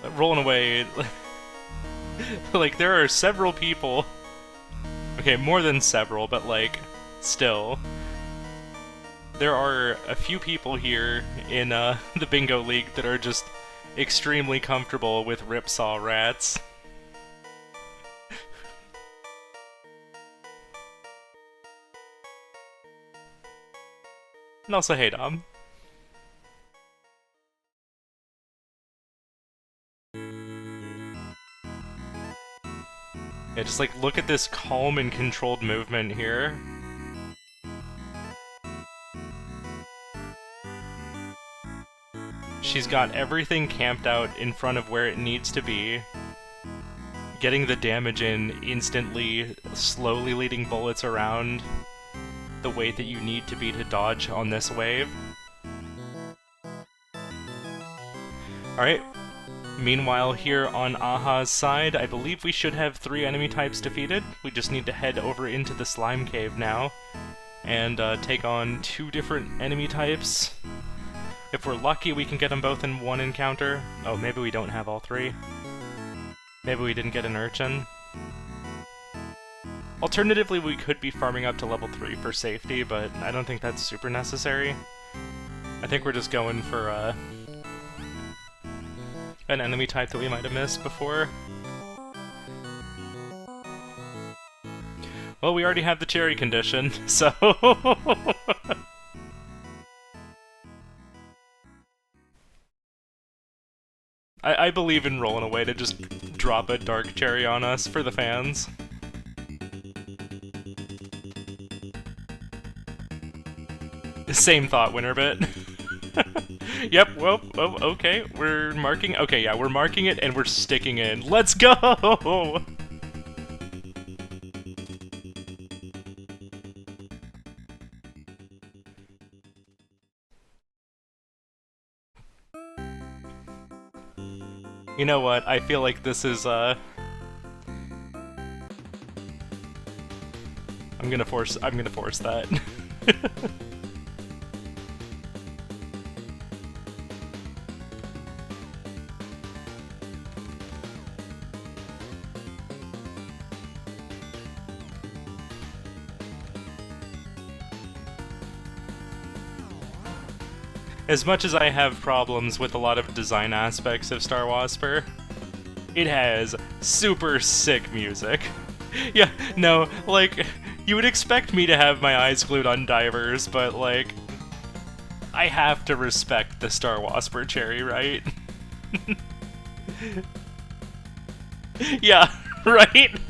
Rollnaway. Like, there are several people. Okay, more than several, but, like, still. There are a few people here in the Bingo League that are just extremely comfortable with Ripsaw Rats. And also, hey Dom. Yeah, just like look at this calm and controlled movement here. She's got everything camped out in front of where it needs to be. Getting the damage in instantly, slowly leading bullets around the way that you need to be to dodge on this wave. Alright. Meanwhile, here on Aha's side, I believe we should have 3 enemy types defeated. We just need to head over into the Slime Cave now and take on 2 different enemy types. If we're lucky, we can get them both in one encounter. Oh, maybe we don't have all 3. Maybe we didn't get an Urchin. Alternatively, we could be farming up to level 3 for safety, but I don't think that's super necessary. I think we're just going for an enemy type that we might have missed before. Well, we already have the cherry condition, so... I believe in Rollnaway to just drop a dark cherry on us for the fans. Same thought, Winterbit. Yep, well, okay, we're marking... Okay, yeah, we're marking it and we're sticking in. Let's go! You know what? I feel like this is, I'm gonna force that. As much as I have problems with a lot of design aspects of Star Wasper, it has super sick music. Yeah, no, like, you would expect me to have my eyes glued on divers, but, like, I have to respect the Star Wasper cherry, right? Yeah, right?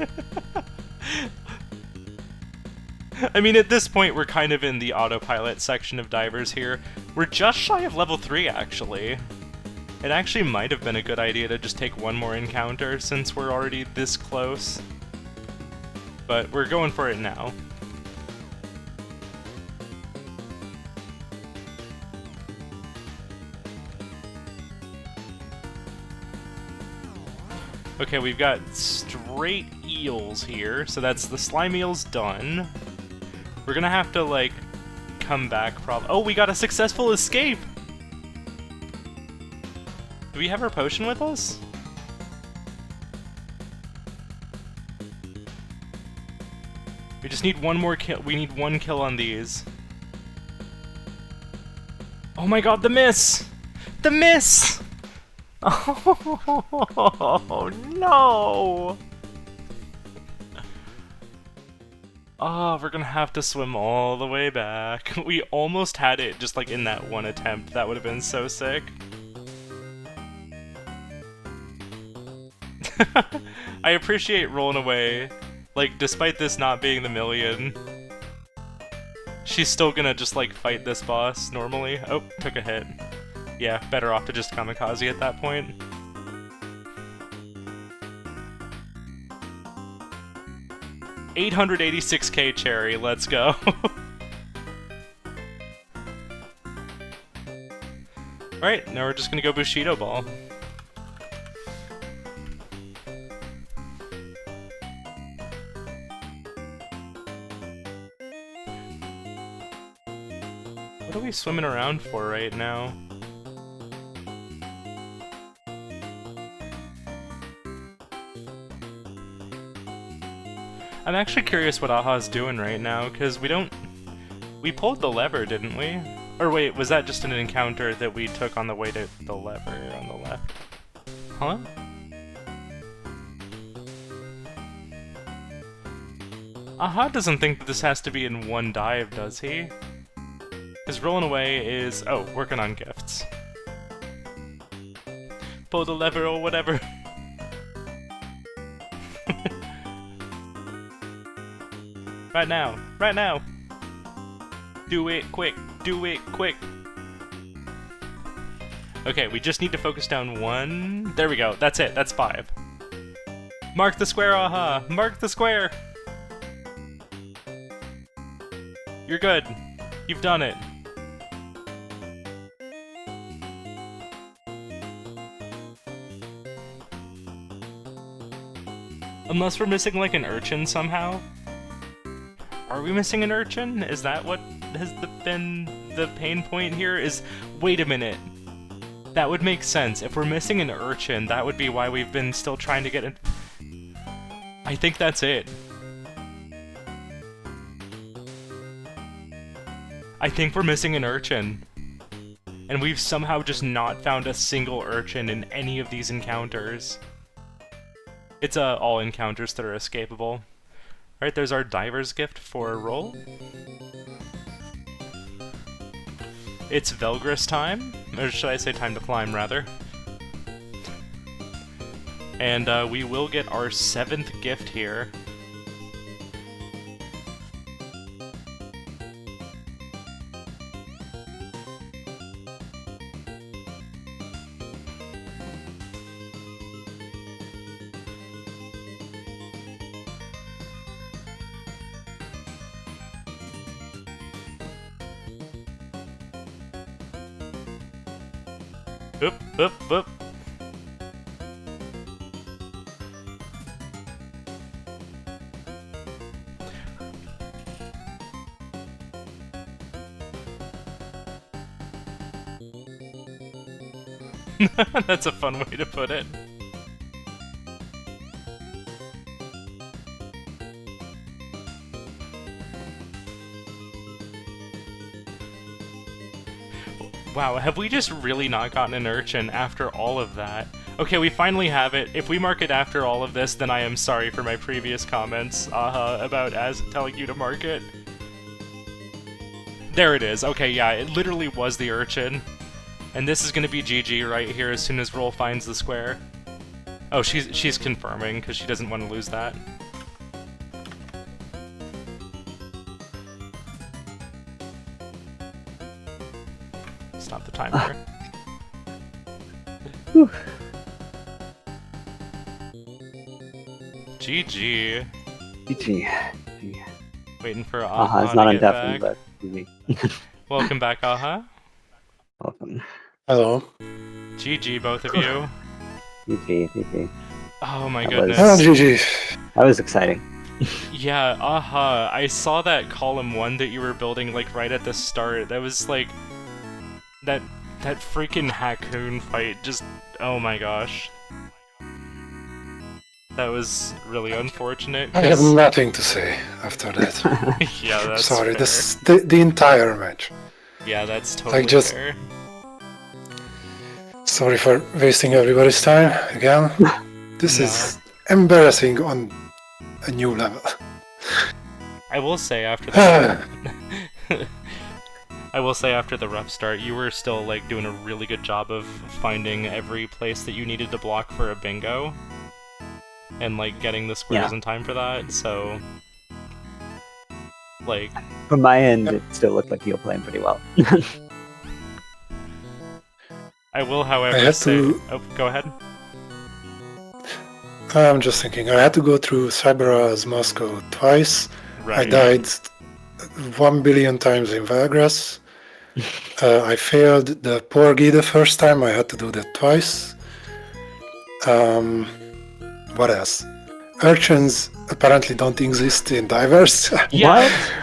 I mean, at this point, we're kind of in the autopilot section of divers here. We're just shy of level 3, actually. It actually might have been a good idea to just take one more encounter, since we're already this close. But we're going for it now. Okay, we've got straight eels here, so that's the slime eels done. We're gonna have to, like, come back oh, we got a successful escape! Do we have our potion with us? We just need one more kill. We need one kill on these. Oh my god, the miss! The miss! Oh no! Oh, we're gonna have to swim all the way back. We almost had it just like in that one attempt. That would have been so sick. I appreciate Rollnaway. Like, despite this not being the million, she's still gonna just like fight this boss normally. Oh, took a hit. Yeah, better off to just kamikaze at that point. $886k cherry, let's go. Alright, now we're just gonna go Bushido Ball. What are we swimming around for right now? I'm actually curious what Aha's doing right now, because we pulled the lever, didn't we? Or wait, was that just an encounter that we took on the way to the lever on the left? Huh? Aha doesn't think that this has to be in one dive, does he? Because Rollnaway is... oh, working on gifts. Pull the lever or whatever. Right now! Right now! Do it quick! Do it quick! Okay, we just need to focus down one... there we go, that's it, that's 5. Mark the square, Aha! Mark the square! You're good. You've done it. Unless we're missing like an urchin somehow? Are we missing an urchin? Is that what has been the pain point here? Wait a minute. That would make sense. If we're missing an urchin, that would be why we've been still trying to get it. I think that's it. I think we're missing an urchin. And we've somehow just not found a single urchin in any of these encounters. It's all encounters that are escapable. Alright, there's our diver's gift for a roll. It's Velgris time, or should I say time to climb, rather. And we will get our 7th gift here. Oop, oop, oop. That's a fun way to put it. Wow, have we just really not gotten an urchin after all of that? Okay, we finally have it. If we mark it after all of this, then I am sorry for my previous comments about as telling you to mark it. There it is. Okay, yeah, it literally was the urchin. And this is gonna be GG right here as soon as Roll finds the square. Oh, she's confirming, because she doesn't want to lose that. Stop the timer. GG. GG. Waiting for Aha, Aha it's not to get indefinite, back. but GG. Welcome back, Aha. Welcome. Hello. GG, both of you. GG. Oh my That goodness. Oh, GG. That was exciting. Yeah, Aha. I saw that column 1 that you were building, like, right at the start. That was, like... That freaking Hacoon fight just... Oh my gosh. That was really unfortunate. I have nothing to say after that. Yeah, that's Sorry, fair. the entire match. Yeah, that's totally just- fair. Sorry for wasting everybody's time again. This is embarrassing on a new level. I will say after that... I will say after the rough start, you were still, like, doing a really good job of finding every place that you needed to block for a bingo. And, like, getting the squares Yeah. in time for that, so... Like... From my end, it still looked like you were playing pretty well. I will, however, I had say... to- Oh, go ahead. I'm just thinking, I had to go through Cyberaz Moscow twice. Right. I died 1 billion times in Valgras. I failed the Porgy the first time, I had to do that twice. What else? Urchins apparently don't exist in divers. Yeah,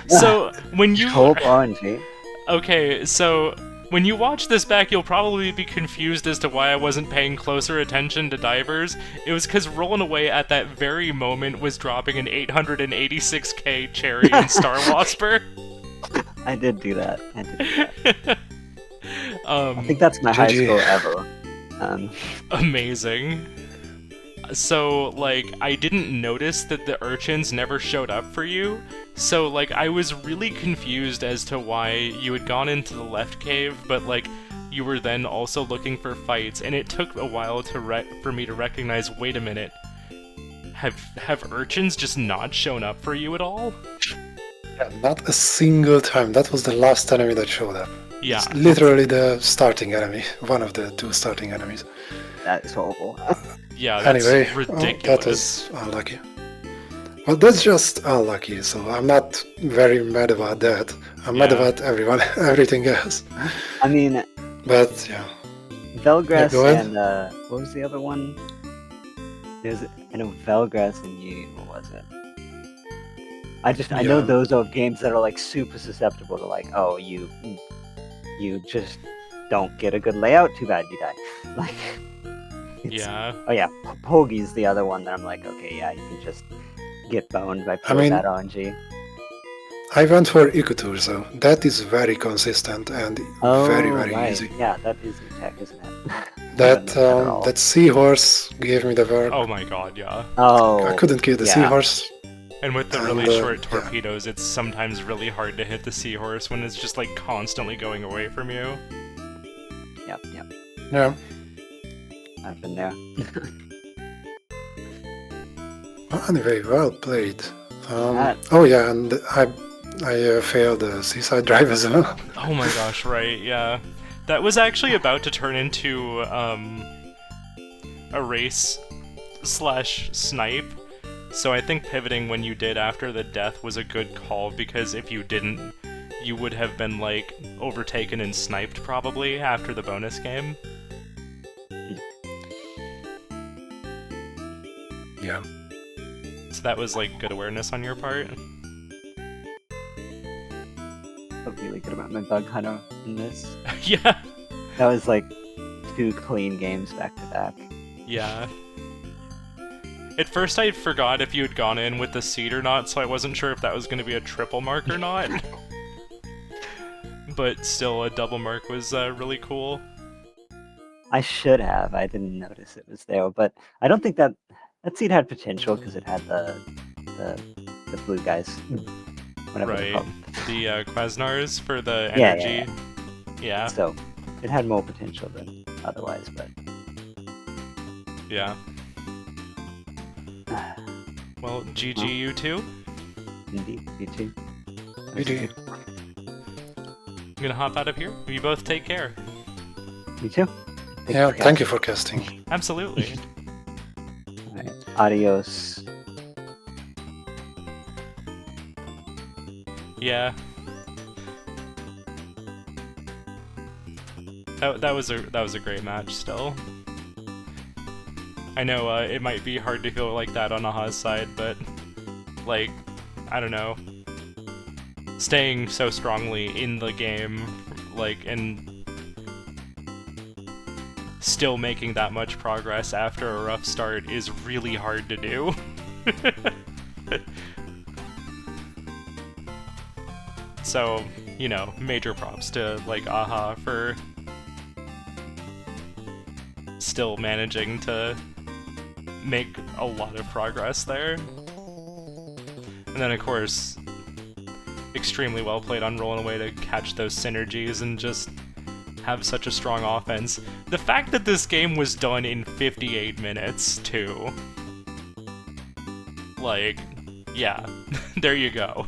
What? so, when you... Hope RNG. Okay, so... When you watch this back, you'll probably be confused as to why I wasn't paying closer attention to divers. It was because Rollnaway at that very moment was dropping an 886k cherry in Star Wasper. I did do that. I Um, think that's my high GG. score ever. amazing. So, like, I didn't notice that the urchins never showed up for you, so, like, I was really confused as to why you had gone into the left cave, but, like, you were then also looking for fights, and it took a while to for me to recognize, wait a minute, have urchins just not shown up for you at all? Yeah, not a single time. That was the last enemy that showed up. Yeah. It's literally the starting enemy. One of the two starting enemies. That is horrible. Yeah, that's Anyway, ridiculous. that was unlucky. Well, that's just unlucky, so I'm not very mad about that. I'm mad Yeah. about everything else. I mean, But, yeah. Velgras go ahead. and what was the other one? I know Velgras and you. What was it? I know Yeah. those are games that are like super susceptible to like, oh, you just don't get a good layout. Too bad you die. Like, it's- Yeah. Oh yeah, Pogi's the other one that I'm like, okay, yeah, you can just get boned by pure mean- bad RNG. I went for Ikutur, so that is very consistent and Oh, very, very right. easy. Yeah, that is the tech, isn't it? That seahorse gave me the work. Oh my god, yeah. Oh, I couldn't kill the yeah. seahorse. And with the And, really short yeah. torpedoes, it's sometimes really hard to hit the seahorse when it's just like constantly going away from you. Yep. Yeah. I've been there. Well, anyway, well played. That- Oh yeah, and I failed the seaside drive as well. Oh my gosh, right, yeah. That was actually about to turn into a race / snipe. So I think pivoting when you did after the death was a good call, because if you didn't, you would have been, like, overtaken and sniped, probably, after the bonus game. Yeah. So that was, like, good awareness on your part. Felt really good about my bug hunter in this. Yeah, That was like 2 clean games back to back. yeah. At first I forgot if you had gone in with the seed or not, so I wasn't sure if that was going to be a triple mark or not. but still a double mark was really cool. I should have. I didn't notice it was there, but I don't think that seed had potential because it had the blue guys, whatever they're Right. called. The Quasnars for the Yeah, energy. Yeah. So it had more potential than otherwise, but Yeah. Well, GG you two. indeed, you too. GG. I'm gonna hop out of here. You both take care. You too. Yeah, thank you for casting. Absolutely. All right. Adios. Yeah. That was a great match still. I know it might be hard to feel like that on Aha's side, but like, I don't know. Staying so strongly in the game, like, and still making that much progress after a rough start is really hard to do. So, you know, major props to, like, Aha for still managing to make a lot of progress there. And then, of course, extremely well played on Rollnaway to catch those synergies and just have such a strong offense. The fact that this game was done in 58 minutes, too. Like, yeah, there you go.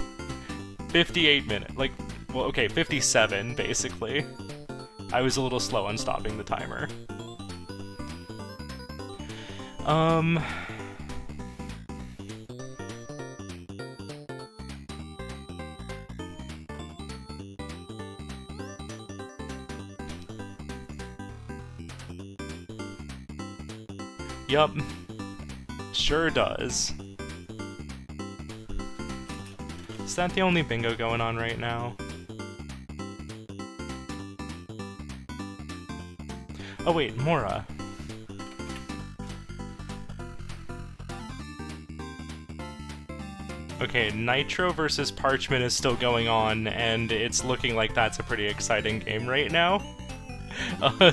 58 minutes, like, well, okay, 57, basically. I was a little slow on stopping the timer. Yup. Sure does. Is that the only bingo going on right now? Oh wait, Mora. Okay, Nitro versus Parchment is still going on, and it's looking like that's a pretty exciting game right now.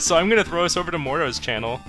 So I'm gonna throw us over to Moro's channel.